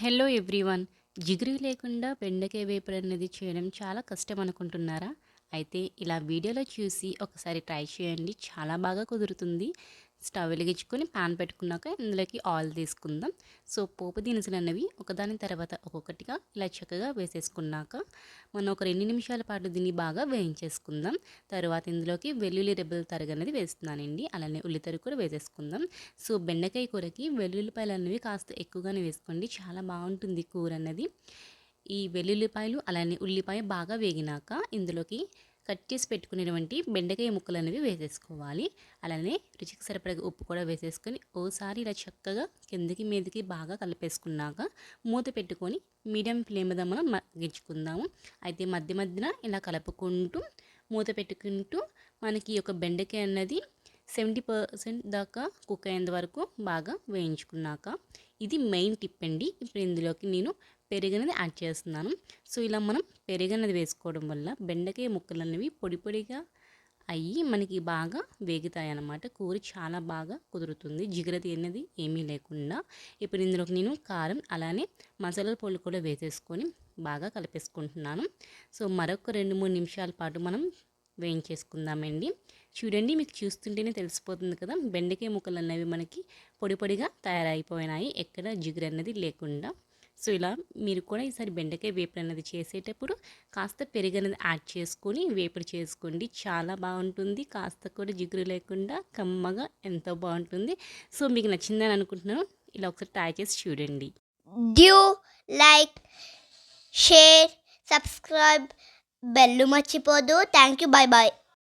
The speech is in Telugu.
Hello everyone. జిగురు లేకుండా బెండకాయ వేపుడు అనేది చేయడం చాలా కష్టం అనుకుంటున్నారా? అయితే ఇలా వీడియోలో చూసి ఒకసారి ట్రై చేయండి. చాలా బాగా కుదురుతుంది. స్టవ్ వెలిగించుకొని పాన్ పెట్టుకున్నాక ఇందులోకి ఆయిల్ తీసుకుందాం. సో పోపు దినుసులు అన్నవి ఒకదాని తర్వాత ఒక్కొక్కటిగా ఇలా చక్కగా వేసేసుకున్నాక మనం ఒక 2 నిమిషాల పాటు దీన్ని బాగా వేయించేసుకుందాం. తర్వాత ఇందులోకి వెల్లుల్లి రెబ్బలు తరుగనేది వేస్తున్నానండి. అలానే ఉల్లితరు కూడా వేసేసుకుందాం. సో బెండకాయ కూరకి వెల్లుల్లిపాయలు అనేవి కాస్త ఎక్కువగానే వేసుకోండి. చాలా బాగుంటుంది కూర అన్నది. ఈ వెల్లుల్లిపాయలు అలానే ఉల్లిపాయ బాగా వేగినాక ఇందులోకి కట్ చేసి పెట్టుకునేటువంటి బెండకాయ ముక్కలు అనేవి వేసేసుకోవాలి. అలానే రుచికి సరిపడగా ఉప్పు కూడా వేసేసుకొని ఓసారి ఇలా చక్కగా కిందకి మీదకి బాగా కలిపేసుకున్నాక మూత పెట్టుకొని మీడియం ఫ్లేమ్ మీద మనం మగ్గించుకుందాము. అయితే మధ్య మధ్యన ఇలా కలుపుకుంటూ మూత పెట్టుకుంటూ మనకి ఒక బెండకాయ అన్నది 70% దాకా కుక్ అయ్యేంత వరకు బాగా వేయించుకున్నాక ఇది మెయిన్ టిప్ అండి. ఇప్పుడు ఇందులోకి నేను పెరుగనేది యాడ్ చేస్తున్నాను. సో ఇలా మనం పెరుగనేది వేసుకోవడం వల్ల బెండకాయ ముక్కలు అనేవి పొడి పొడిగా అయ్యి మనకి బాగా వేగుతాయి అన్నమాట. కూర చాలా బాగా కుదురుతుంది, జిగరది అనేది ఏమీ లేకుండా. ఇప్పుడు ఇందులోకి నేను కారం అలానే మసాలా పొడి కూడా వేసేసుకొని బాగా కలిపేసుకుంటున్నాను. సో మరొక 2-3 నిమిషాల పాటు మనం వేయించేసుకుందామండి. చూడండి, మీకు చూస్తుంటేనే తెలిసిపోతుంది కదా, బెండకాయ ముక్కలు అనేవి మనకి పొడి పొడిగా తయారైపోయినాయి, ఎక్కడ జిగురు అన్నది లేకుండా. సో ఇలా మీరు కూడా ఈసారి బెండకాయ వేపుడు అనేది చేసేటప్పుడు కాస్త పెరుగు అనేది యాడ్ చేసుకొని వేపుడు చేసుకోండి. చాలా బాగుంటుంది, కాస్త కూడా జిగురు లేకుండా కమ్మగా ఎంతో బాగుంటుంది. సో మీకు నచ్చిందని అనుకుంటున్నాను. ఇలా ఒకసారి ట్రై చేసి చూడండి. Do like share subscribe bell మర్చిపోదు. Thank you. Bye bye.